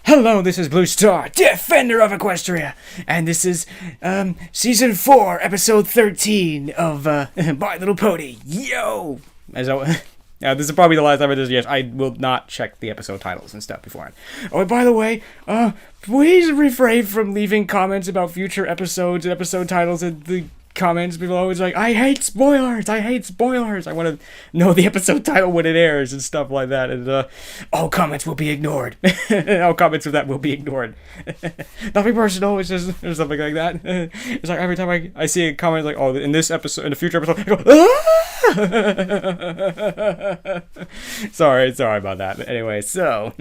Hello, this is Blue Star, Defender of Equestria, and this is, Season 4, Episode 13 of, My Little Pony. Yo! This is probably the last time I do this. Yes, I will not check the episode titles and stuff beforehand. Oh, and by the way, please refrain from leaving comments about future episodes and episode titles in the comments. People are always like, I hate spoilers! I want to know the episode title when it airs and stuff like that, and all comments will be ignored. All comments of that will be ignored. Nothing personal, it's just or something like that. It's like every time I see a comment like, oh, in this episode, in a future episode, I go, ah! Sorry about that. But anyway, so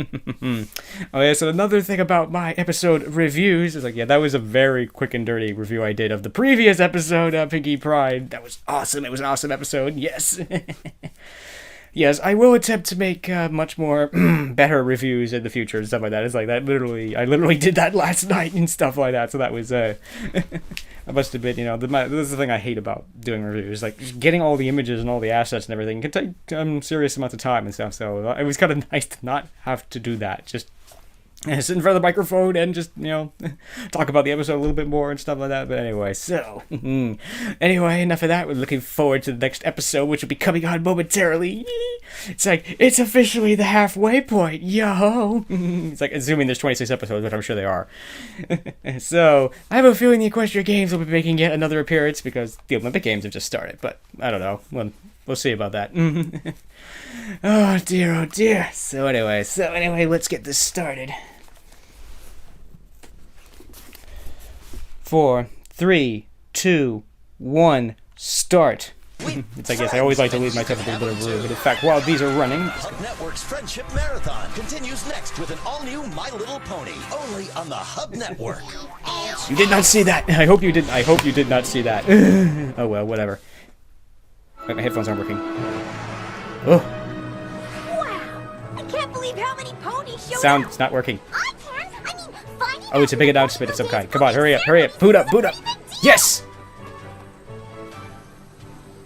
okay, so another thing about my episode reviews is like, yeah, that was a very quick and dirty review I did of the previous episode, Pinkie Pride. That was awesome. It was an awesome episode. Yes. Yes, I will attempt to make much more better reviews in the future and stuff like that. It's like that I literally did that last night and stuff like that. So that was I must admit, this is the thing I hate about doing reviews. Like, just getting all the images and all the assets and everything can take serious amounts of time and stuff. So it was kind of nice to not have to do that. Just sit in front of the microphone and just, talk about the episode a little bit more and stuff like that. But anyway, so, anyway, enough of that. We're looking forward to the next episode, which will be coming on momentarily. It's like, it's officially the halfway point, yo! It's like, assuming there's 26 episodes, which I'm sure they are. So, I have a feeling the Equestria Games will be making yet another appearance, because the Olympic Games have just started, but I don't know. We'll see about that. Oh dear. So anyway, let's get this started. 4, 3, 2, 1, start. It's like, yes, I always like to leave myself a little bit of room. But in fact, while these are running, Hub Network's Friendship Marathon continues next with an all-new My Little Pony, only on the Hub Network. You did not see that. I hope you did not see that. Oh well, whatever. My headphones aren't working. Oh. Wow! I can't believe how many ponies showed Sound, up. it's not working. I can. Finding Oh, it's a big announcement of some kind. Come on, hurry up. Boot up. Yes!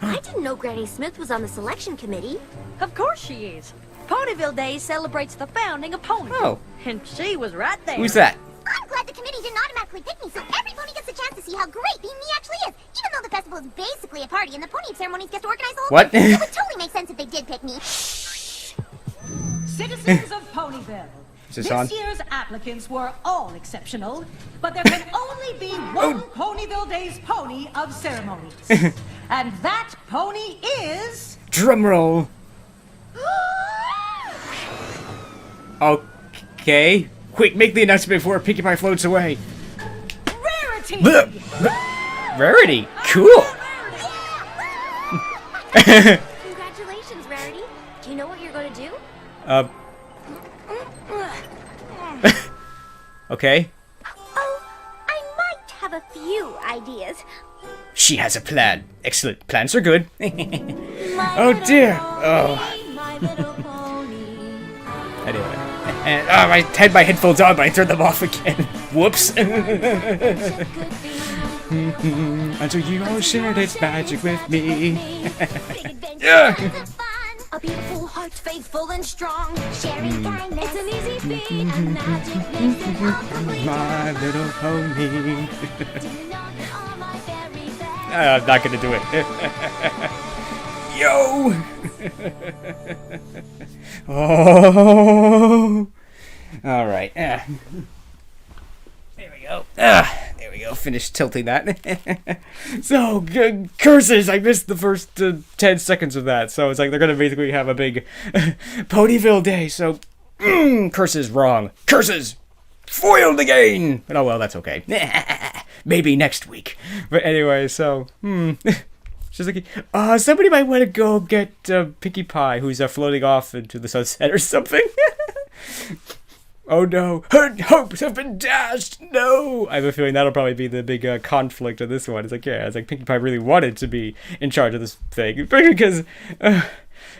I didn't know Granny Smith was on the selection committee. Of course she is. Ponyville Day celebrates the founding of Ponyville. Oh. And she was right there. Who's that? I'm glad the committee didn't automatically pick me, so every pony gets a chance to see how great being me actually is. Even though the festival is basically a party and the pony ceremonies get to organize the whole What? thing. It would totally make sense if they did pick me. Citizens of Ponyville, This on? year's applicants were all exceptional, but there can only be one Ponyville Days pony of ceremonies. And that pony is... Drum roll. Okay. Quick, make the announcement before Pinkie Pie floats away. Rarity! Rarity. Cool. Congratulations, Rarity. Do you know what you're going to do? Okay. Oh, I might have a few ideas. She has a plan. Excellent. Plans are good. Oh dear. Oh. Anyway. And I had my headphones on, but I turned them off again. Whoops. Until you all shared its magic with me. Yeah. A beautiful heart, faithful and strong. Sharing kindness. It's an easy feat, and magic makes it all complete. My Little Pony. Do you know you are my very best? I'm not gonna do it. Yo! Oh! Alright. There we go. There we go. Finished tilting that. So, curses! I missed the first 10 seconds of that. So it's like they're gonna basically have a big Ponyville Day. So, curses wrong. Curses! Foiled again! But oh well, that's okay. Maybe next week. But anyway, so, she's like, somebody might want to go get Pinkie Pie, who's floating off into the sunset or something. Oh no, her hopes have been dashed! No! I have a feeling that'll probably be the big conflict of this one. It's like, yeah, it's like Pinkie Pie really wanted to be in charge of this thing. Because,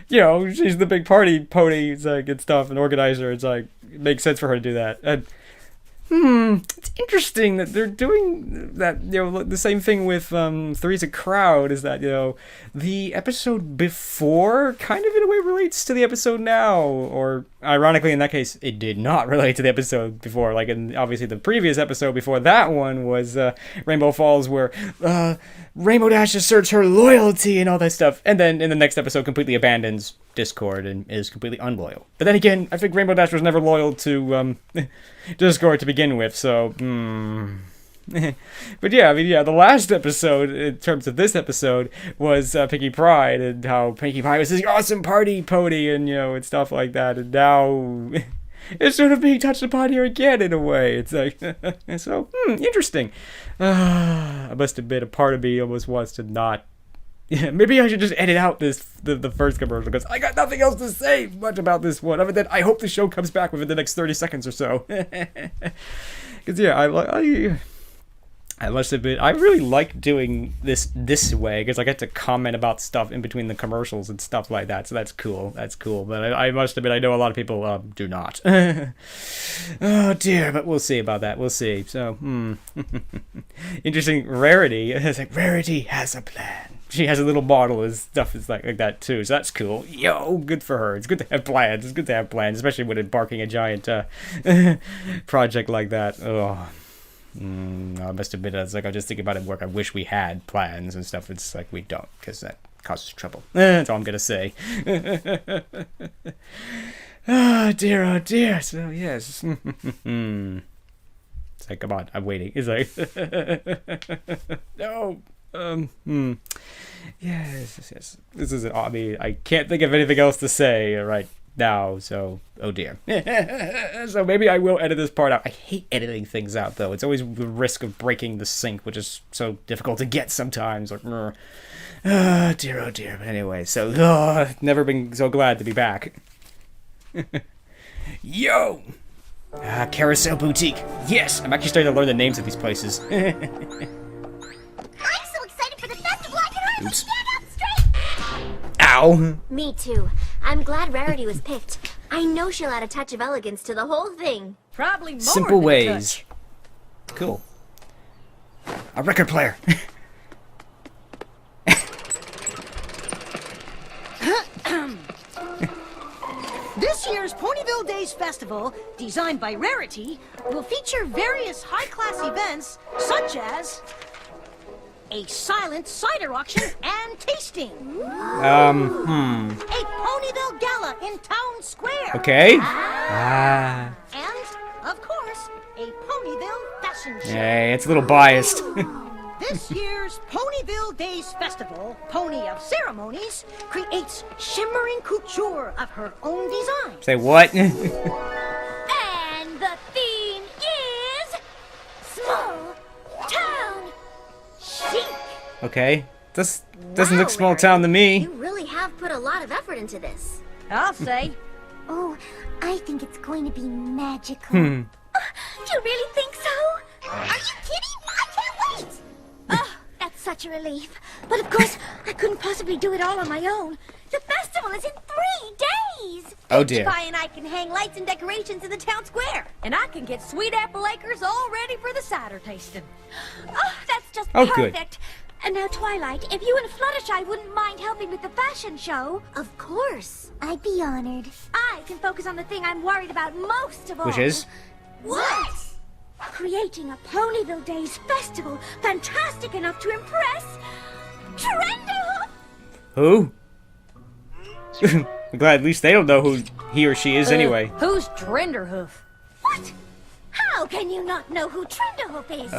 she's the big party pony, it's like, and stuff, and organizer. It's like, it makes sense for her to do that. And it's interesting that they're doing that, you know, the same thing with Three's a Crowd, is that, you know, the episode before kind of in a way relates to the episode now, or ironically in that case, it did not relate to the episode before. Like, in obviously the previous episode before that one was Rainbow Falls, where Rainbow Dash asserts her loyalty and all that stuff, and then in the next episode completely abandons Discord and is completely unloyal. But then again, I think Rainbow Dash was never loyal to Discord to begin with, so but yeah, I mean, yeah, the last episode in terms of this episode was Pinkie Pride, and how Pinkie Pie was this awesome party pony, and, you know, and stuff like that, and now it's sort of being touched upon here again in a way. It's like, so interesting. I must admit, a part of me almost wants to not. Yeah, maybe I should just edit out the first commercial, because I got nothing else to say much about this one, other than I hope the show comes back within the next 30 seconds or so. Because, yeah, I must admit, I really like doing this way, because I get to comment about stuff in between the commercials and stuff like that, so that's cool. That's cool, but I must admit, I know a lot of people do not. Oh dear, but we'll see about that. We'll see. So, interesting. Rarity. It's like, Rarity has a plan. She has a little model and stuff is like that too, so that's cool. Yo, good for her. It's good to have plans. It's good to have plans, especially when embarking a giant project like that. Oh. I must admit, it's like I was just thinking about it at work. I wish we had plans and stuff. It's like we don't, because that causes trouble. That's all I'm gonna say. Oh dear, oh dear. So yes. It's like, come on, I'm waiting. It's like, no. Yes. This is. I mean, I can't think of anything else to say right now, so oh dear. So maybe I will edit this part out. I hate editing things out, though. It's always the risk of breaking the sync, which is so difficult to get sometimes. Like, oh dear, oh dear. But anyway, so never been so glad to be back. Yo, Carousel Boutique. Yes, I'm actually starting to learn the names of these places. I'm so excited for the festival, I can hardly Oops. stand up straight! Ow. Me too. I'm glad Rarity was picked. I know she'll add a touch of elegance to the whole thing. Probably more Simple than a ways. touch. Cool. A record player. This year's Ponyville Days Festival, designed by Rarity, will feature various high-class events such as a silent cider auction and tasting, a Ponyville Gala in Town Square, Okay. and, of course, a Ponyville fashion show. Hey, it's a little biased. This year's Ponyville Days Festival, Pony of Ceremonies, creates shimmering couture of her own design. Say what? And the theme is small town chic. Okay. This doesn't Wow, look small Rarity, town to me. You really have put a lot of effort into this. I'll say. Oh, I think it's going to be magical. Do you really think so? Are you kidding? I can't wait! Oh, that's such a relief. But of course, I couldn't possibly do it all on my own. The festival is in 3 days. Oh dear. Pie and I can hang lights and decorations in the town square. And I can get Sweet Apple Acres all ready for the cider tasting. Oh, that's just Oh, good. perfect. And now, Twilight, if you and Fluttershy wouldn't mind helping with the fashion show, Of course. I'd be honored. I can focus on the thing I'm worried about most of all. Which is? What? Creating a Ponyville Days festival fantastic enough to impress Trenderhoof. Who? I'm glad at least they don't know who he or she is anyway. Who's Trenderhoof? What? How can you not know who Trenderhoof is?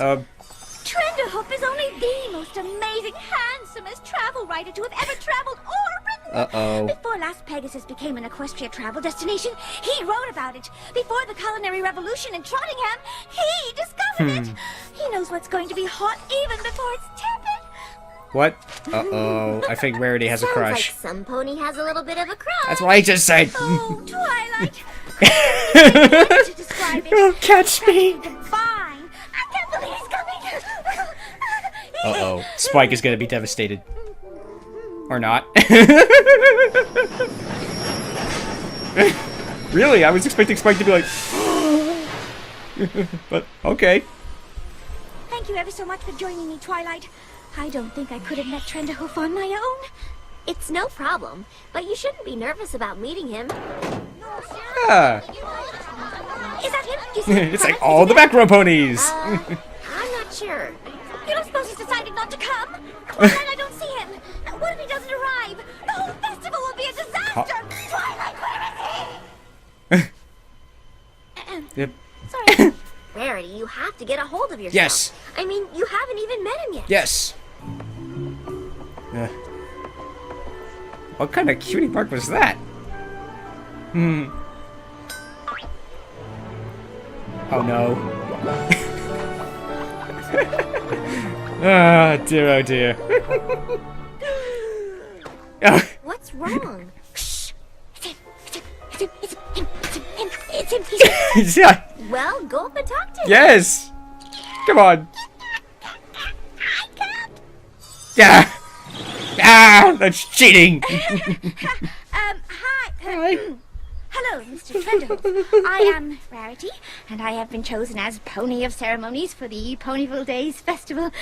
Trenderhoof is only the most amazing, handsomest travel writer to have ever traveled or written. Uh-oh. Before Las Pegasus became an equestria travel destination, he wrote about it. Before the culinary revolution in Trottingham, he discovered it. He knows what's going to be hot even before it's tepid. What? Uh-oh. I think Rarity has a Sounds crush. like some pony has a little bit of a crush. That's what I just said. Oh, Twilight. To describe it. Oh, catch me. Divine. I can't believe he's coming. Uh-oh. Spike is gonna be devastated. Or not. Really? I was expecting Spike to be like... But, okay. Thank you ever so much for joining me, Twilight. I don't think I could have met Trenderhoof on my own. It's no problem, but you shouldn't be nervous about meeting him. Yeah. Is that him? Do you see It's like all the back row ponies. I'm not sure. You don't suppose he's decided not to come? Twilight, I don't see him. What if he doesn't arrive? The whole festival will be a disaster. Twilight, where is he? Yep. Sorry. Rarity, you have to get a hold of yourself. Yes. I mean, you haven't even met him yet. Yes. What kind of cutie mark was that? Oh no. Ah, dear, oh dear. Oh. What's wrong? Shh. It's him. He's him. Yeah. Well, go up and talk to him. Yes. Come on. I can't. Yeah. Ah, that's cheating. Hi. Hello, Mr. Trenderhoof. I am Rarity, and I have been chosen as Pony of Ceremonies for the Ponyville Days Festival.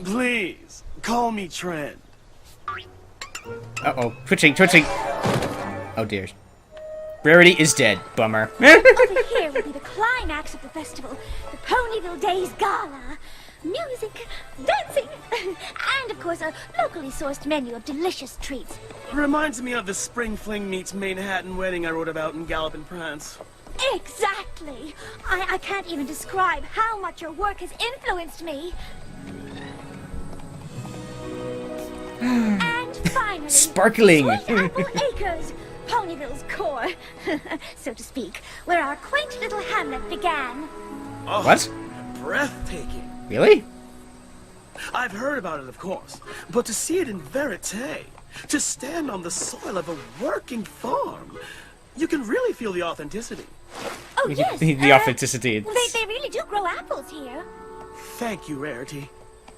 Please, call me Trend. Uh-oh. Twitching. Oh dear. Rarity is dead. Bummer. Over here will be the climax of the festival, the Ponyville Days Gala. Music, dancing, and of course a locally sourced menu of delicious treats. Reminds me of the Spring Fling meets Manhattan wedding I wrote about in Gallop and Prance. Exactly. I can't even describe how much your work has influenced me. And finally, Sparkling. Sweet Apple Acres, Ponyville's core, so to speak, where our quaint little hamlet began. Oh, What? breathtaking. Really? I've heard about it, of course, but to see it in verite, to stand on the soil of a working farm, you can really feel the authenticity. Oh yes, The authenticity. They really do grow apples here. Thank you, Rarity.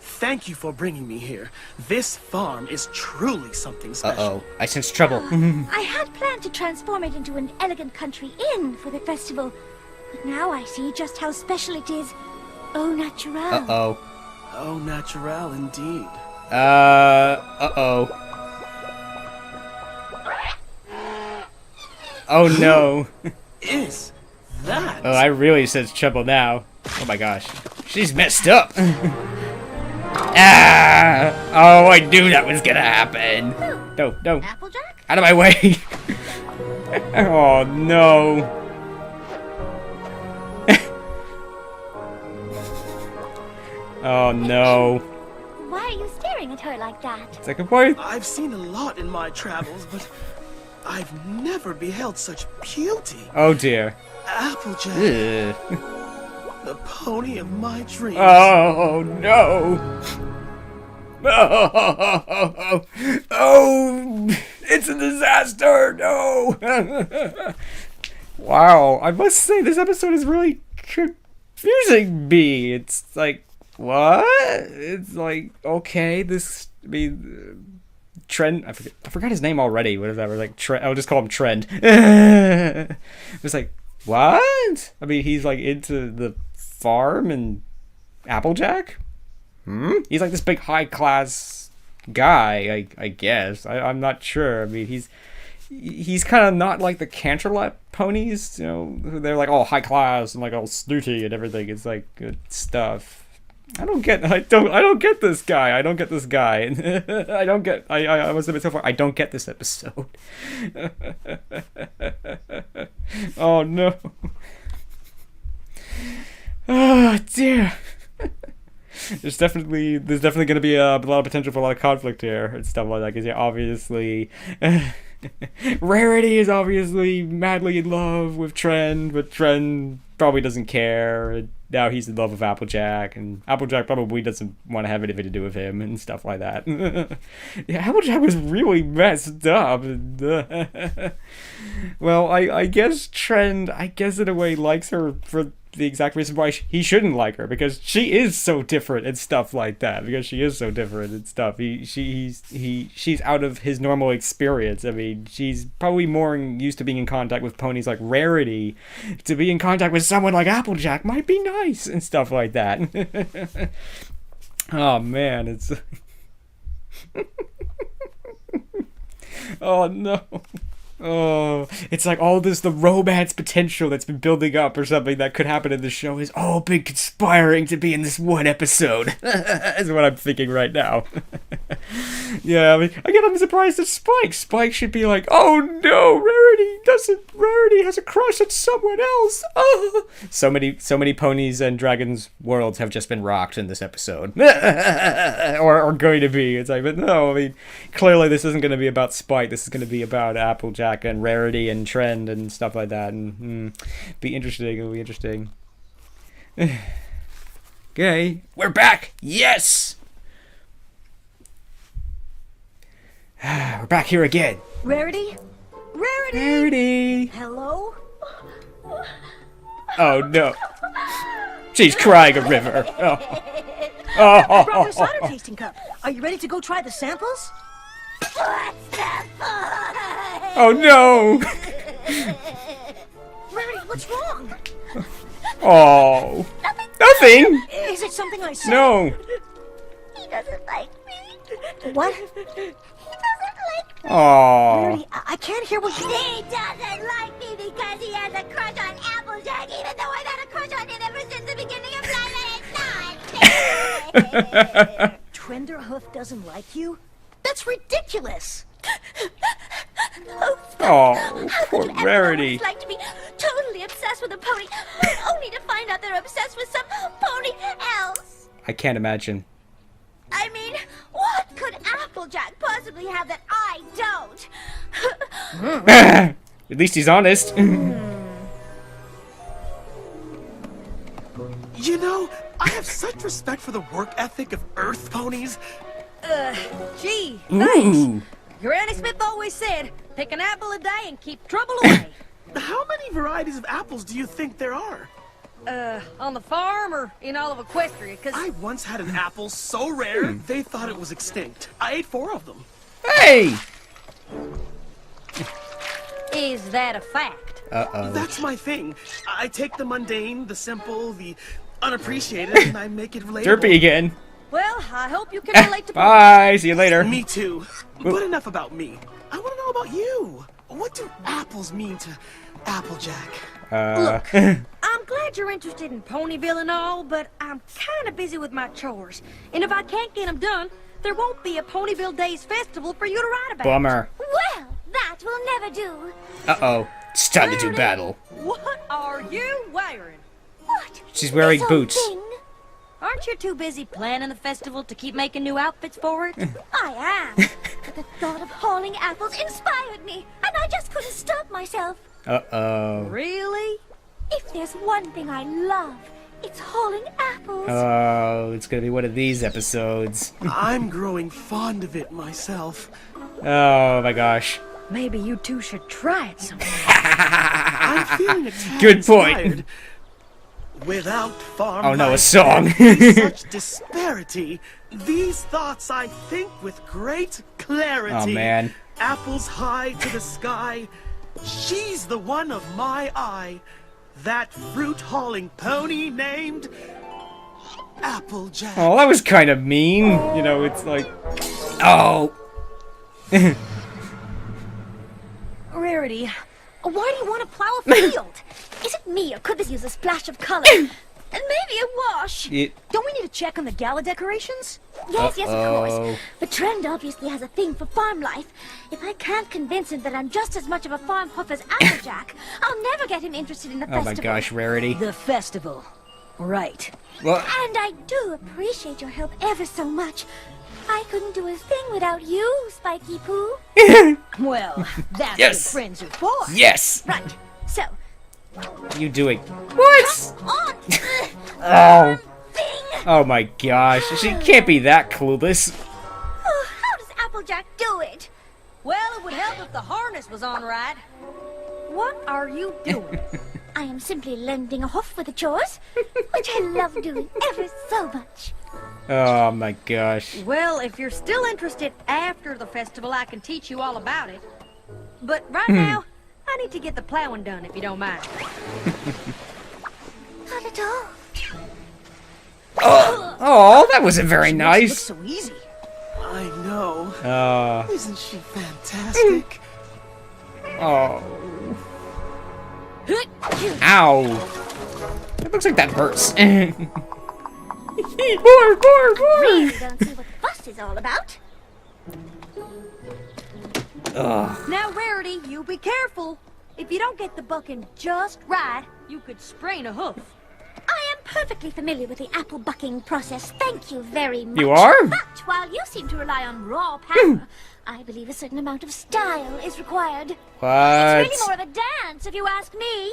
Thank you for bringing me here. This farm is truly something special. Uh-oh. I sense trouble. I had planned to transform it into an elegant country inn for the festival, but now I see just how special it is. Au naturel. Uh-oh. Oh, natural indeed. Uh-oh. Oh no. Is that? Oh, I really sense trouble now. Oh my gosh. She's messed up. Ah! Oh, I knew that was gonna happen. No. Applejack? Out of my way. Oh no. Oh no. Why are you staring at her like that? It's like a boy. I've seen a lot in my travels, but I've never beheld such beauty. Oh dear. Applejack, Ugh. the pony of my dreams. Oh no. Oh, oh, it's a disaster. No. Wow. I must say this episode is really confusing me. It's like, what? It's like, okay, this, I mean, Trend, I forgot his name already. What is that? We're like, I'll just call him Trend. It's like, what? I mean, he's like into the farm and Applejack? He's like this big high class guy, I guess. I'm not sure. I mean, he's kind of not like the Canterlot ponies, you know, they're like all high class and like all snooty and everything. It's like good stuff. I don't get this guy. I don't get this guy. I was a bit so far. I don't get this episode. Oh no. Oh dear. There's definitely going to be a lot of potential for a lot of conflict here and stuff like that. Because yeah, obviously, Rarity is obviously madly in love with Trend, but Trend probably doesn't care. And now he's in love with Applejack, and Applejack probably doesn't want to have anything to do with him and stuff like that. Yeah, Applejack was really messed up. Well, I guess Trend, I guess in a way likes her for the exact reason why he shouldn't like her, because she is so different and stuff like that. Because she is so different and stuff. She's out of his normal experience. I mean, she's probably more used to being in contact with ponies like Rarity. To be in contact with someone like Applejack might be nice and stuff like that. Oh man, it's. Oh no. Oh, it's like all this, the romance potential that's been building up or something that could happen in the show is all been conspiring to be in this one episode. Is what I'm thinking right now. Yeah, I mean, again, I'm surprised at Spike. Spike should be like, oh no, Rarity has a crush on someone else. Oh. So many ponies and dragons worlds have just been rocked in this episode. or going to be. It's like, but no, I mean, clearly this isn't going to be about Spike. This is going to be about Applejack and Rarity and Trend and stuff like that. And be interesting. It'll be interesting. Okay, we're back. Yes. We're back here again. Rarity? Rarity. Hello? Oh no. She's crying a river. Oh. I brought the cider tasting cup. Are you ready to go try the samples? Oh no. Rarity, what's wrong? Oh. Nothing. Is it something I said? No. He doesn't like me. What? He doesn't like me. Oh. Rarity, I can't hear what you... He doesn't like me because he has a crush on Applejack, even though I've had a crush on him ever since the beginning of time. Trenderhoof doesn't like you? That's ridiculous. Oh, How poor could you ever know what Rarity. it's like to be totally obsessed with a pony, only to find out they're obsessed with some pony else? I can't imagine. I mean, what could Applejack possibly have that I don't? At least he's honest. You know, I have such respect for the work ethic of Earth ponies. Gee, thanks. Ooh. Granny Smith always said, pick an apple a day and keep trouble away. How many varieties of apples do you think there are? On the farm or in all of Equestria, because... I once had an apple so rare, they thought it was extinct. I ate 4 of them. Hey. Is that a fact? Uh-oh. That's my thing. I take the mundane, the simple, the unappreciated, and I make it relatable. Derpy again. Well, I hope you can relate to... Bye. See you later. Me too. But enough about me. I want to know about you. What do apples mean to Applejack? Look, I'm glad you're interested in Ponyville and all, but I'm kind of busy with my chores. And if I can't get them done, there won't be a Ponyville Days festival for you to write about. Bummer. Well, that will never do. Uh-oh. It's time to do Rarity, battle. What are you wearing? What? She's wearing This whole boots. thing? Aren't you too busy planning the festival to keep making new outfits for it? I am. But the thought of hauling apples inspired me, and I just couldn't stop myself. Uh-oh. Really? If there's one thing I love, it's hauling apples. Oh, it's gonna be one of these episodes. I'm growing fond of it myself. Oh my gosh. Maybe you two should try it sometime. I'm feeling a tad Good point. inspired. Without farm Oh no, a life song. and such disparity, these thoughts I think with great clarity. Oh man. Apples high to the sky, she's the one of my eye. That fruit-hauling pony named Applejack. Oh, that was kind of mean. You know, it's like... Oh. Rarity, why do you want to plow a field? Is it me, or could this use a splash of color? And maybe a wash. Don't we need to check on the gala decorations? Yes, yes, of course. Uh-oh. But Trend obviously has a thing for farm life. If I can't convince him that I'm just as much of a farm puff as Applejack, I'll never get him interested in the Oh festival. my gosh, Rarity. The festival. Right. Well, And I do appreciate your help ever so much. I couldn't do a thing without you, Spiky Poo. Well, that's Yes. what friends are for. yes. Right. So, What are you doing? What? on. Oh. Thing. Oh my gosh. She can't be that clueless. Oh, how does Applejack do it? Well, it would help if the harness was on right. What are you doing? I am simply lending a hoof for the chores, which I love doing ever so much. Oh my gosh. Well, if you're still interested after the festival, I can teach you all about it. But right now, I need to get the plowing done, if you don't mind. Not at all. Oh, that wasn't very Looks nice. so easy. I know. Oh. Isn't she fantastic? Oh. Ow. It looks like that hurts. More. Really don't see what the fuss is all about. Ugh. Now, Rarity, you be careful. If you don't get the bucking just right, you could sprain a hoof. I am perfectly familiar with the apple bucking process. Thank you very much. You are? But while you seem to rely on raw power, I believe a certain amount of style is required. What? It's really more of a dance, if you ask me.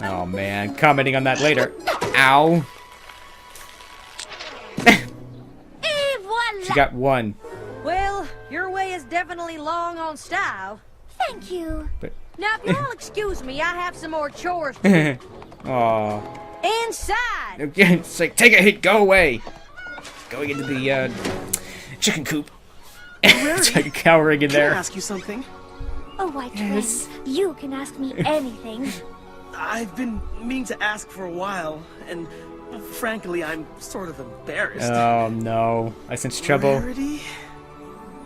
Oh man, commenting on that later. Ow. Et voila! She got one. Well, your way is definitely long on style. Thank you. But Now, if you'll excuse me, I have some more chores to do. Aw. Inside! It's like, take a hit, go away. Going into the chicken coop. It's like cowering in Can I there. ask you something? Oh, my Yes. friend, you can ask me anything. I've been meaning to ask for a while, and frankly, I'm sort of embarrassed. Oh no, I sense trouble. Rarity,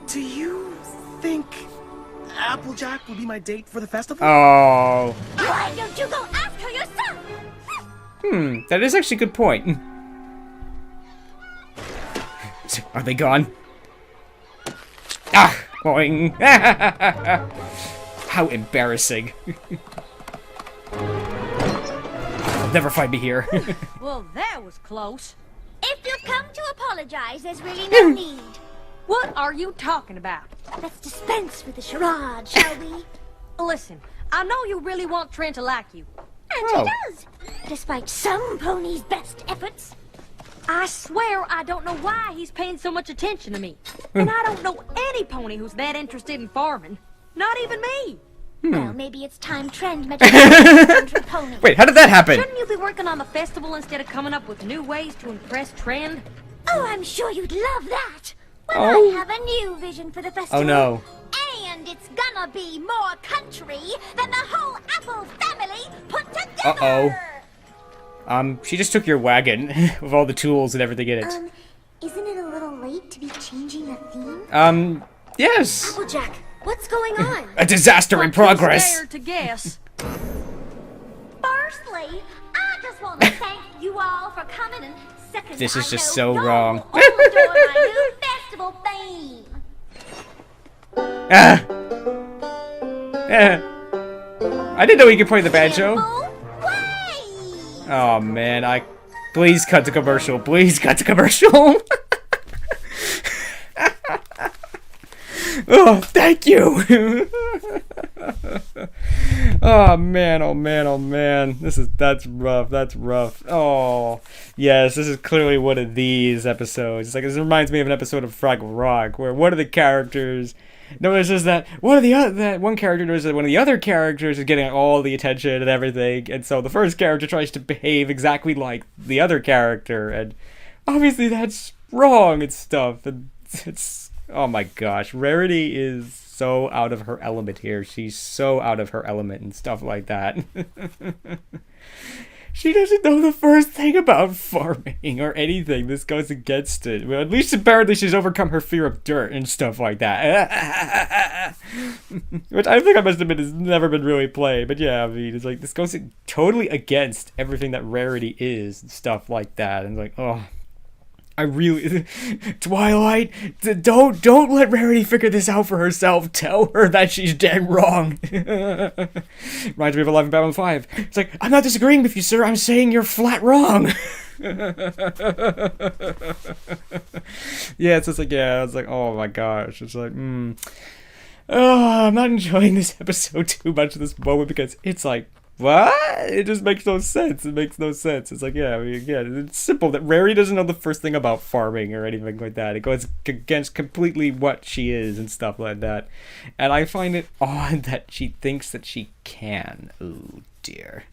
do you think Applejack will be my date for the festival? Oh. Why don't you go ask her yourself? That is actually a good point. Are they gone? Ah, boing. How embarrassing. They'll never find me here. Well, that was close. If you've come to apologize, there's really no need. What are you talking about? Let's dispense with the charade, shall we? Listen, I know you really want Trent to like you. And Oh. he does, despite some ponies' best efforts. I swear I don't know why he's paying so much attention to me. And I don't know any pony who's that interested in farming. Not even me. Well, maybe it's time Trend met a pony. Wait, how did that happen? Shouldn't you be working on the festival instead of coming up with new ways to impress Trend? Oh, I'm sure you'd love that. Well, Oh. I have a new vision for the festival. Oh no. And it's gonna be more country than the whole Apple family put together. Uh-oh. She just took your wagon with all the tools and everything in it. Isn't it a little late to be changing the theme? Yes. Applejack, what's going on? A disaster in I'm too progress. scared to guess. Firstly, I just want to thank you all for coming, and second, This is I just know so y'all wrong. will all adore my new festival theme. I didn't know you could play the banjo. Simple way. Oh man, please cut to commercial. Please cut to commercial. Oh, thank you. Oh man, oh man, oh man. That's rough. That's rough. Oh, yes, this is clearly one of these episodes. It's like this reminds me of an episode of Fraggle Rock where one of the characters notices that one of the other characters is getting all the attention and everything, and so the first character tries to behave exactly like the other character, and obviously that's wrong and stuff. And it's oh my gosh, Rarity is so out of her element here. She's so out of her element and stuff like that. She doesn't know the first thing about farming or anything. This goes against it. Well, at least apparently she's overcome her fear of dirt and stuff like that. Which I think I must admit has never been really played. But yeah, I mean, it's like this goes totally against everything that Rarity is and stuff like that. And it's like, oh, I really, Twilight, don't let Rarity figure this out for herself. Tell her that she's dead wrong. Reminds me of 11 Babylon 5. It's like, I'm not disagreeing with you, sir. I'm saying you're flat wrong. Yeah, it's just like, yeah, it's like, oh my gosh. It's like, oh, I'm not enjoying this episode too much at this moment because it's like What? It just makes no sense. It makes no sense. It's like, yeah, I mean, again, it's simple. That Rarity doesn't know the first thing about farming or anything like that. It goes against completely what she is and stuff like that. And I find it odd that she thinks that she can. Ooh, dear.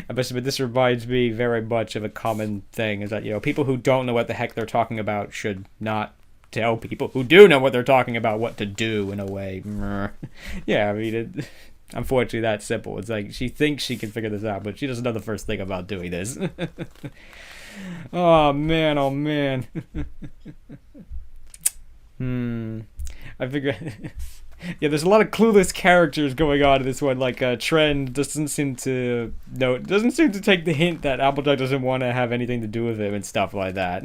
But this reminds me very much of a common thing, is that, you know, people who don't know what the heck they're talking about should not tell people who do know what they're talking about what to do, in a way. Yeah, I mean, unfortunately, that's simple. It's like, she thinks she can figure this out, but she doesn't know the first thing about doing this. Oh, man, oh, man. I figure... Yeah, there's a lot of clueless characters going on in this one. Like, Trend doesn't seem to take the hint that Applejack doesn't want to have anything to do with him and stuff like that.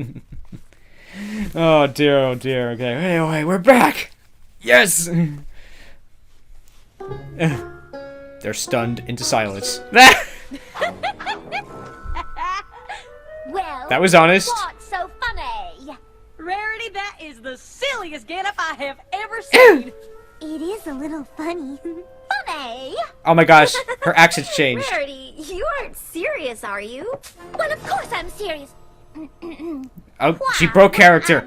Oh dear, oh dear. Okay, anyway, we're back! Yes! They're stunned into silence. Well, That was honest. what's so funny? Rarity, that is the silliest getup I have ever seen. It is a little funny. Funny? Oh my gosh, her accent's changed. Rarity, you aren't serious, are you? Well, of course I'm serious. Oh, she broke character.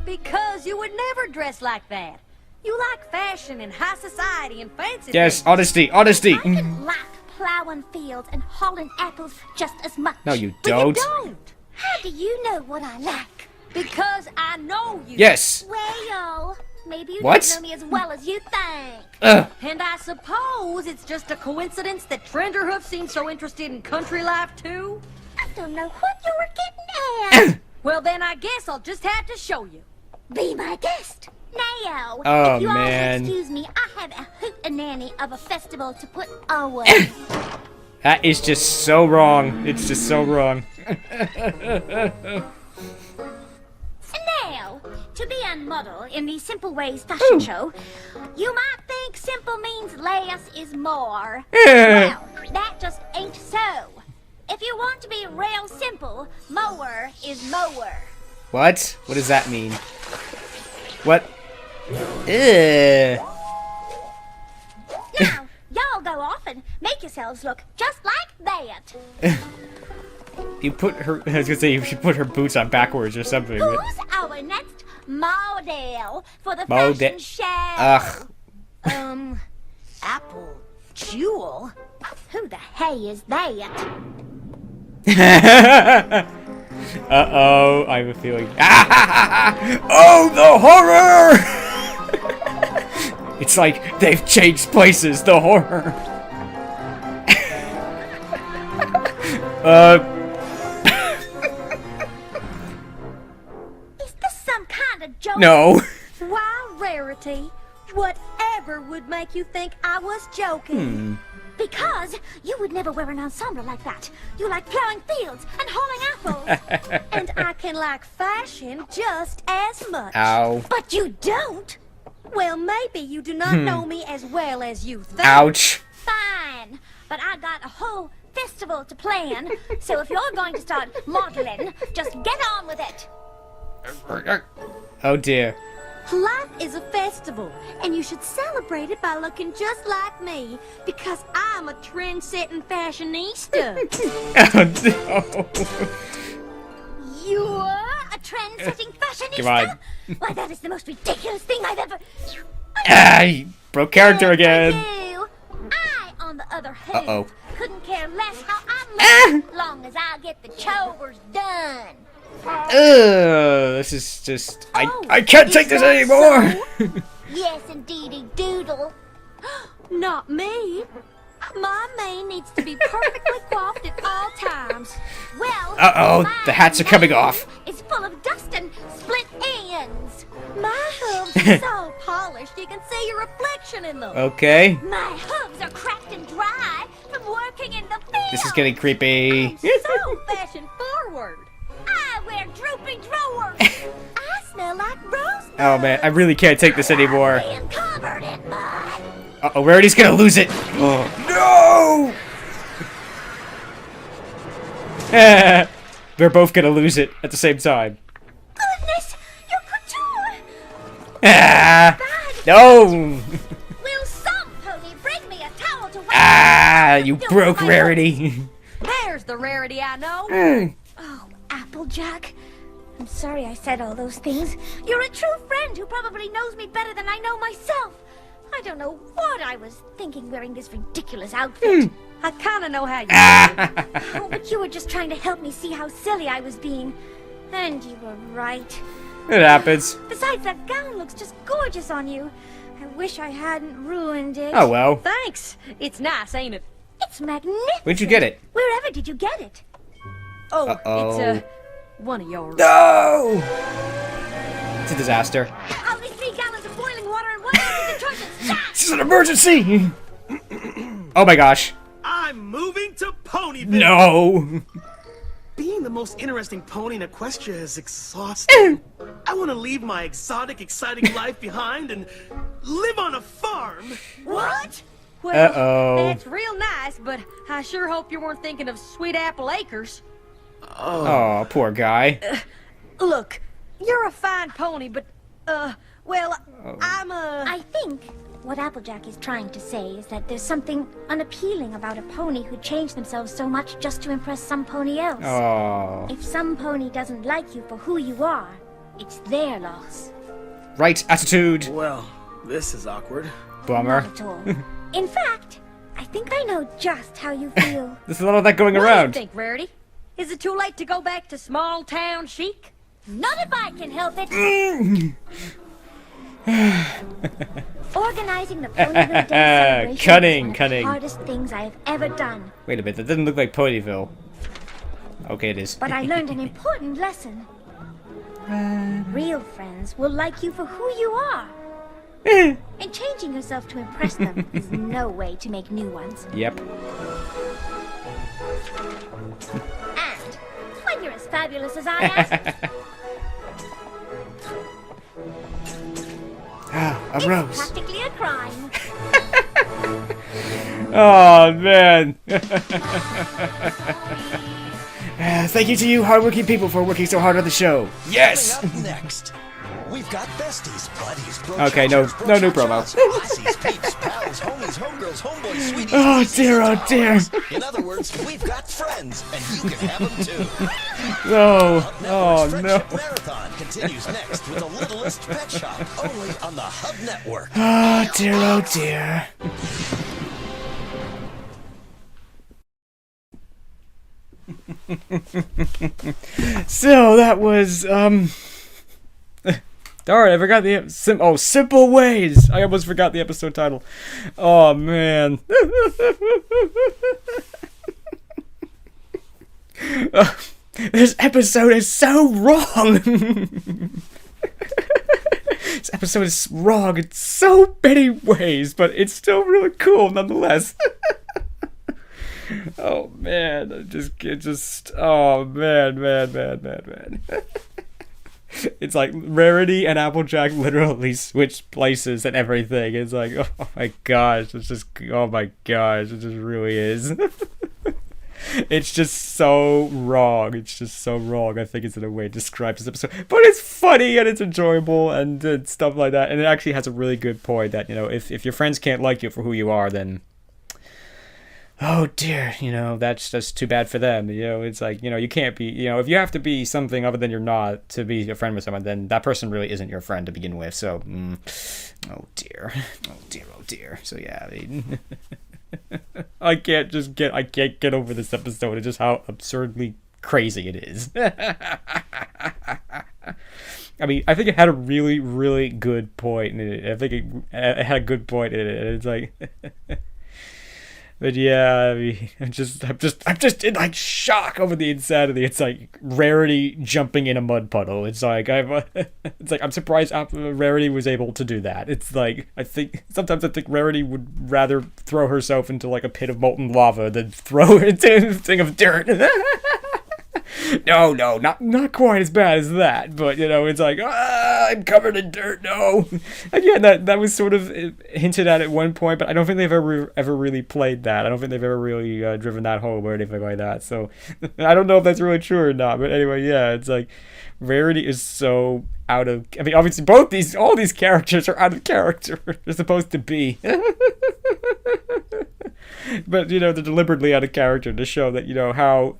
Because you would never dress like that. You like fashion and high society and fancy Yes, things. honesty, honesty. I can like plowing fields and hauling apples just as much. No, you But you don't. don't. How do you know what I like? Because I know you. Yes. Well, maybe you What? don't know me as well as you think. And I suppose it's just a coincidence that Trenderhoof seems so interested in country life too. I don't know what you were getting at. Well, then I guess I'll just have to show you. Be my guest. Now, Oh, if you all man. will excuse me, I have a hootenanny of a festival to put on. That is just so wrong. It's just so wrong. Now, to be unmuddled in the Simple Ways fashion show, you might think simple means less is more. Well, that just ain't so. If you want to be real simple, more is more. What? What does that mean? What? Ugh. Now, y'all go off and make yourselves look just like that. You put her. I was gonna say you should put her boots on backwards or something. but- Who's our next model for the Mode- fashion show? Ugh. Apple Jewel? Who the hey is that? Uh-oh, I have a feeling. Oh, the horror! It's like they've changed places, the horror. Is this some kind of joke? No. Why, Rarity? Whatever would make you think I was joking? Because you would never wear an ensemble like that. You like plowing fields and hauling apples. And I can like fashion just as much. Ow. But you don't. Well, maybe you do not know me as well as you think. Ouch. Fine. But I got a whole festival to plan. So if you're going to start modeling, just get on with it. Oh dear. Life is a festival, and you should celebrate it by looking just like me, because I'm a trend-setting fashionista. Oh no. You're a trend-setting fashionista? Come on. Why, that is the most ridiculous thing I've ever... Ah, you broke character again. You. I, on the other hand, Uh-oh. couldn't care less how I look, long as I get the chores done. Ugh, this is just... I can't take this anymore. Yes, indeedy doodle. Not me. My mane needs to be perfectly coiffed at all times. Well, Uh-oh, my the hats are coming mane off. It's full of dust and split ends. My hooves are so polished you can see your reflection in them. Okay. My hooves are cracked and dry from working in the field. This is getting creepy. So fashion forward. I wear droopy drawers. I smell like rose. Oh man, I really can't take this anymore. Being covered in mud. Uh-oh, Rarity's gonna lose it. Oh, no! They're both gonna lose it at the same time. Goodness, your couture. Ah! No! Will some pony bring me a towel to wet? Ah! Ah, you broke Rarity. There's the Rarity I know. Oh, Applejack. I'm sorry I said all those things. You're a true friend who probably knows me better than I know myself. I don't know what I was thinking wearing this ridiculous outfit. I kind of know how you feel. Oh, but you were just trying to help me see how silly I was being. And you were right. It happens. Besides, that gown looks just gorgeous on you. I wish I hadn't ruined it. Oh well. Thanks. It's nice, ain't it? It's magnificent. Where'd you get it? Wherever did you get it? Oh, Uh-oh. it's one of yours. No! It's a disaster. Only 3 gallons of boiling water and 1 ounce of detergent. This is an emergency! Oh my gosh. I'm moving to Ponyville. No! Being the most interesting pony in Equestria is exhausting. I want to leave my exotic, exciting life behind and live on a farm. What? Well, Uh-oh. that's real nice, but I sure hope you weren't thinking of Sweet Apple Acres. Oh, poor guy. Look, you're a fine pony, but, well, I'm I think what Applejack is trying to say is that there's something unappealing about a pony who changed themselves so much just to impress some pony else. Oh. If some pony doesn't like you for who you are, it's their loss. Right attitude. Well, this is awkward. Bummer. Not at all. In fact, I think I know just how you feel. There's a lot of that going What do around. you think, Rarity? Is it too late to go back to small town chic? Not if I can help it. Organizing the Ponyville Day celebration Cunning, is one cunning. of the hardest things I have ever done. Wait a minute, that doesn't look like Ponyville. Okay, it is. But I learned an important lesson. Real friends will like you for who you are. And changing yourself to impress them is no way to make new ones. Yep. And when you're as fabulous as I am, A it's rose. practically a crime. Oh, man. Thank you to you hardworking people for working so hard on the show. Yes! Coming up next, we've got besties, buddies, Okay, no new promo. Lassies, peeps, pals, homies, homegirls, homeboys, sweeties. Oh squeezies, dear, oh and dear. towers. In other words, we've got friends, and you can have them too. No. Hub Oh, Network's no. Friendship Marathon continues next with the Littlest Pet Shop, only on the Hub Network. Oh dear, oh dear. So that was darn, I forgot the Simple Ways. I almost forgot the episode title. Oh man. This episode is so wrong. This episode is wrong in so many ways, but it's still really cool nonetheless. Oh man, oh man. It's like Rarity and Applejack literally switched places and everything. It's like, oh my gosh, it just really is. It's just so wrong. I think it's in a way to describe this episode. But it's funny and it's enjoyable and stuff like that. And it actually has a really good point that, if your friends can't like you for who you are, then oh dear, that's just too bad for them. It's like, you can't be, if you have to be something other than you're not to be a friend with someone, then that person really isn't your friend to begin with. So, oh dear. So yeah, I mean, I can't get over this episode and just how absurdly crazy it is. I mean, I think it had a really, really good point in it. I think it had a good point in it. And it's like, but yeah, I mean, I'm just in like shock over the insanity. It's like Rarity jumping in a mud puddle. It's like I'm surprised Rarity was able to do that. It's like sometimes I think Rarity would rather throw herself into like a pit of molten lava than throw her into a thing of dirt. No, not quite as bad as that, but it's like, I'm covered in dirt, no. Again, that was sort of hinted at one point, but I don't think they've ever really played that. I don't think they've ever really driven that home or anything like that, so I don't know if that's really true or not, but anyway, yeah, it's like, Rarity is so out of, I mean, obviously all these characters are out of character. They're supposed to be. but they're deliberately out of character to show that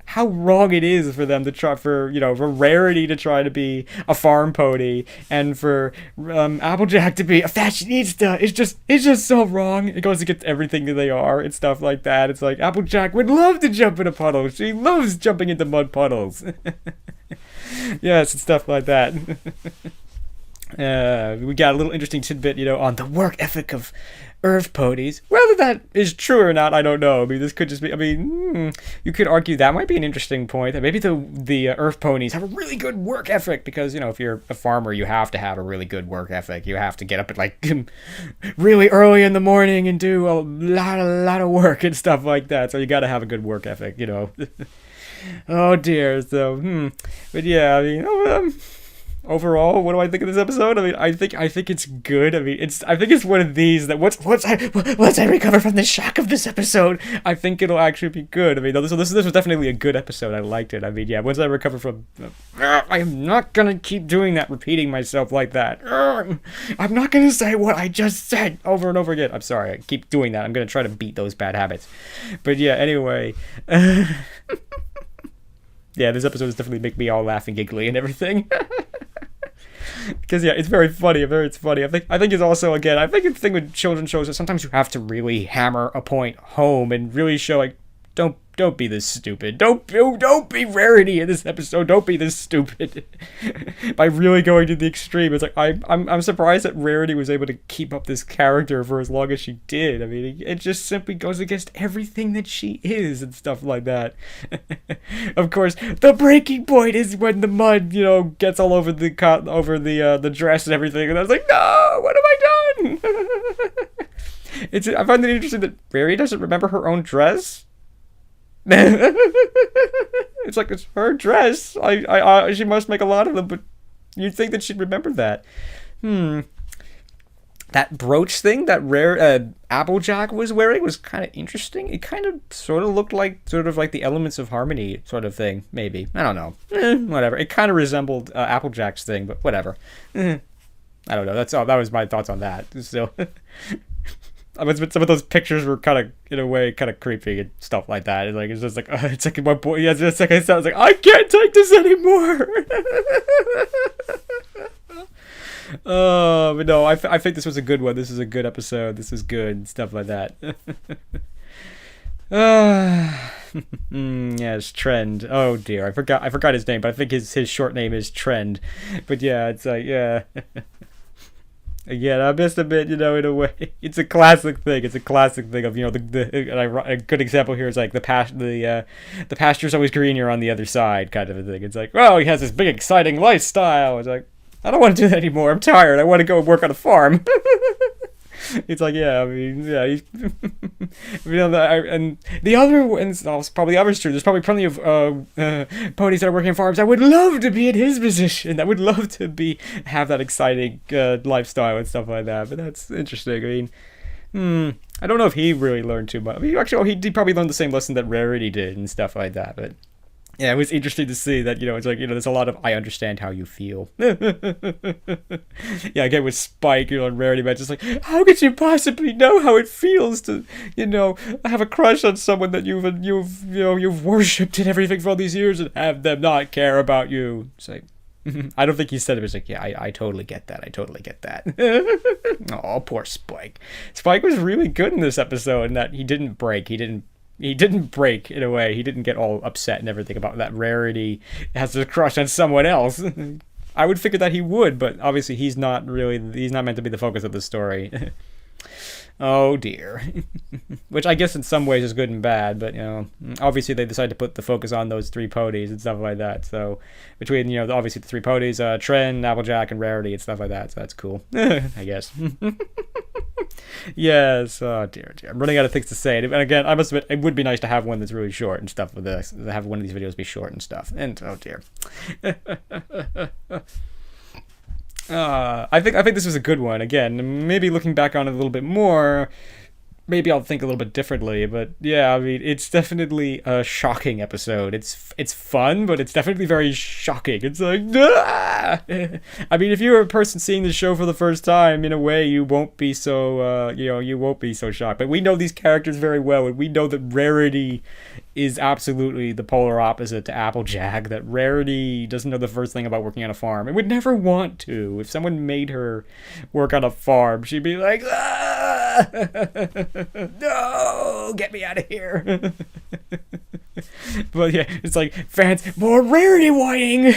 how wrong it is for them to try for Rarity to try to be a farm pony and for Applejack to be a fashionista. It's just so wrong. It goes against everything that they are and stuff like that. It's like Applejack would love to jump in a puddle. She loves jumping into mud puddles. Yes, and stuff like that. We got a little interesting tidbit, on the work ethic of Earth ponies. Whether that is true or not, I don't know. I mean, this could just be. You could argue that might be an interesting point. That maybe the Earth ponies have a really good work ethic because if you're a farmer, you have to have a really good work ethic. You have to get up at like really early in the morning and do a lot of work and stuff like that. So you got to have a good work ethic, Oh dear. So, but yeah, overall, what do I think of this episode? I think it's good. I think it's one of these that once I recover from the shock of this episode, I think it'll actually be good. This was definitely a good episode. I liked it. Once I recover from, I am not gonna keep doing that, repeating myself like that. I'm not gonna say what I just said over and over again. I'm sorry. I keep doing that. I'm gonna try to beat those bad habits. But yeah, anyway. Yeah, this episode is definitely making me all laugh and giggly and everything. Because yeah, it's very funny. It's funny. I think it's also, again, I think the thing with children's shows is sometimes you have to really hammer a point home and really show like, don't be this stupid. Don't be Rarity in this episode. Don't be this stupid. By really going to the extreme, it's like I'm surprised that Rarity was able to keep up this character for as long as she did. It just simply goes against everything that she is and stuff like that. Of course, the breaking point is when the mud, gets all over the dress and everything, and I was like, no, what have I done? I find it interesting that Rarity doesn't remember her own dress. It's like it's her dress. She must make a lot of them, but you'd think that she'd remember that. That brooch thing that Applejack was wearing was kind of interesting. It kind of sort of looked like the Elements of Harmony sort of thing. Maybe, I don't know. Whatever. It kind of resembled Applejack's thing, but whatever. I don't know. That's all. That was my thoughts on that. So. Some of those pictures were kind of, in a way, kind of creepy and stuff like that. It's just like, it's like my boy. Yeah, it's like I was like, I can't take this anymore. But no, I think this was a good one. This is a good episode. This is good and stuff like that. Yes, Trend. Oh dear, I forgot his name, but I think his short name is Trend. But yeah, it's like Again, I must admit, in a way, it's a classic thing. It's a classic thing of, a good example here is like the pasture's always greener on the other side kind of a thing. It's like, well, he has this big exciting lifestyle. It's like, I don't want to do that anymore. I'm tired. I want to go work on a farm. It's like, yeah, he's, and the other ones, probably others too. There's probably plenty of ponies that are working on farms. I would love to be in his position. I would love to have that exciting lifestyle and stuff like that. But that's interesting. I don't know if he really learned too much. Actually, he probably learned the same lesson that Rarity did and stuff like that. But yeah, it was interesting to see that, it's like, there's a lot of, I understand how you feel. Yeah, again, with Spike, and Rarity, but just like, how could you possibly know how it feels to, have a crush on someone that you've worshipped and everything for all these years and have them not care about you? It's like, I don't think he said it, but it's like, yeah, I totally get that. I totally get that. Oh, poor Spike. Spike was really good in this episode in that he didn't break. He didn't break, in a way. He didn't get all upset and everything about that Rarity has a crush on someone else. I would figure that he would, but obviously he's not meant to be the focus of the story. Oh dear. Which I guess in some ways is good and bad, but obviously they decided to put the focus on those three ponies and stuff like that. So between obviously the three ponies, Trend, Applejack, and Rarity and stuff like that. So that's cool. I guess. Yes. Oh dear. I'm running out of things to say. And again, I must admit, it would be nice to have one that's really short and stuff. Have one of these videos be short and stuff. And oh dear. I think this was a good one. Again, maybe looking back on it a little bit more, maybe I'll think a little bit differently, but yeah, I mean, it's definitely a shocking episode. It's fun, but it's definitely very shocking. It's like, ah! I mean, if you're a person seeing the show for the first time, in a way, you won't be so, you won't be so shocked. But we know these characters very well, and we know that Rarity is absolutely the polar opposite to Applejack. That Rarity doesn't know the first thing about working on a farm and would never want to. If someone made her work on a farm, she'd be like, ah! No, get me out of here. But yeah, it's like, fans, more Rarity whining.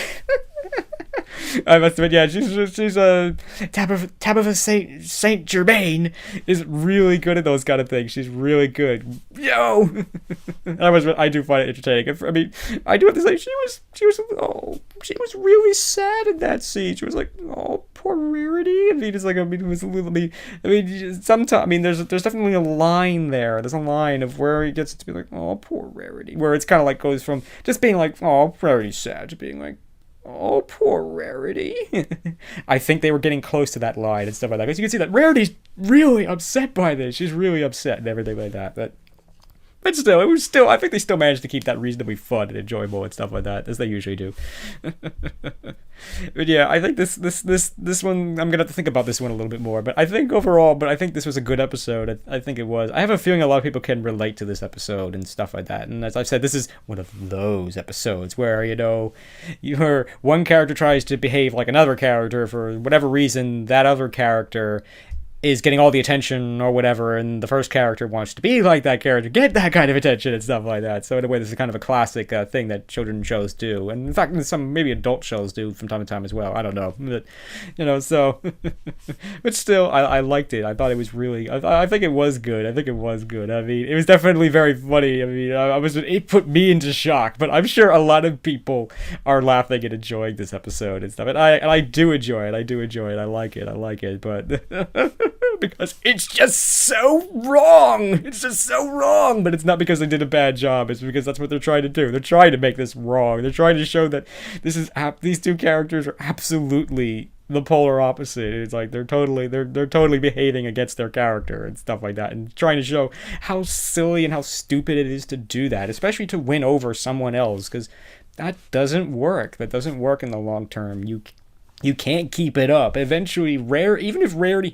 I must admit, yeah, she's a Tabitha Saint Germain is really good at those kind of things. She's really good. Yo, I do find it entertaining. I mean, I do have to say she was really sad in that scene. She was like, oh, poor Rarity. I mean, it's like, it was a little bit. I mean, sometimes, I mean, there's definitely a line there. There's a line of where he gets to be like, oh, poor Rarity, where it's kind of like goes from just being like, oh, Rarity's sad, to being like, oh, poor Rarity. I think they were getting close to that line and stuff like that. Because you can see that Rarity's really upset by this. She's really upset and everything like that. But still, I think they still managed to keep that reasonably fun and enjoyable and stuff like that, as they usually do. But yeah, I think this one, I'm gonna have to think about this one a little bit more. But I think overall, this was a good episode. I think it was. I have a feeling a lot of people can relate to this episode and stuff like that. And as I've said, this is one of those episodes where, your one character tries to behave like another character for whatever reason. That other character is getting all the attention or whatever, and the first character wants to be like that character, get that kind of attention and stuff like that. So in a way, this is kind of a classic thing that children's shows do, and in fact, some maybe adult shows do from time to time as well. I don't know, but so. But still, I liked it. I thought it was really. I think it was good. I mean, it was definitely very funny. I mean, it put me into shock, but I'm sure a lot of people are laughing and enjoying this episode and stuff. And I do enjoy it. I like it, but. Because it's just so wrong. But it's not because they did a bad job. It's because that's what they're trying to do. They're trying to make this wrong. They're trying to show that these two characters are absolutely the polar opposite. It's like they're totally behaving against their character and stuff like that, and trying to show how silly and how stupid it is to do that, especially to win over someone else, because that doesn't work. That doesn't work in the long term. You can't keep it up. Eventually, even if Rarity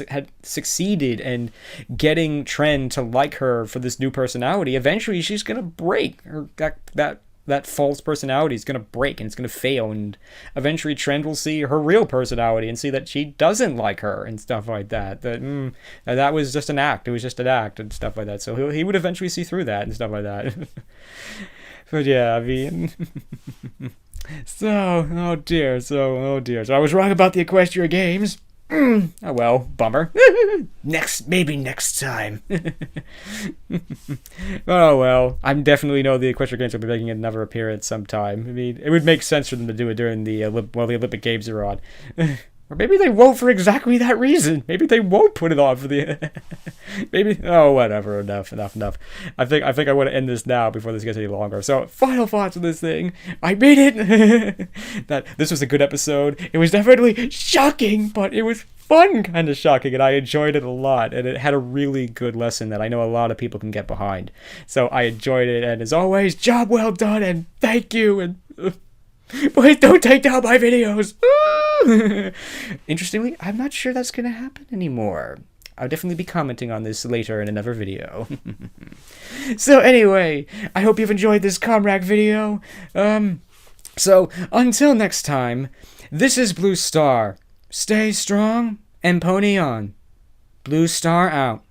had succeeded in getting Tren to like her for this new personality, eventually she's gonna break. That false personality is gonna break and it's gonna fail, and eventually Tren will see her real personality and see that she doesn't like her and stuff like that. That was just an act. It was just an act and stuff like that. So he would eventually see through that and stuff like that. But yeah, I mean. Oh dear. So I was wrong about the Equestria Games. Oh well, bummer. Maybe next time. Oh well, I definitely know the Equestria Games will be making another appearance sometime. I mean, it would make sense for them to do it during the Olympic Games are on. Or maybe they won't for exactly that reason. Maybe they won't put it on for the. Maybe. Oh, whatever. Enough. I think I want to end this now before this gets any longer. So, final thoughts on this thing. I made it. That this was a good episode. It was definitely shocking, but it was fun, kind of shocking, and I enjoyed it a lot. And it had a really good lesson that I know a lot of people can get behind. So I enjoyed it, and as always, job well done, and thank you. And. Please don't take down my videos. Interestingly, I'm not sure that's going to happen anymore. I'll definitely be commenting on this later in another video. So anyway, I hope you've enjoyed this Comrack video. So until next time, this is Blue Star. Stay strong and pony on. Blue Star out.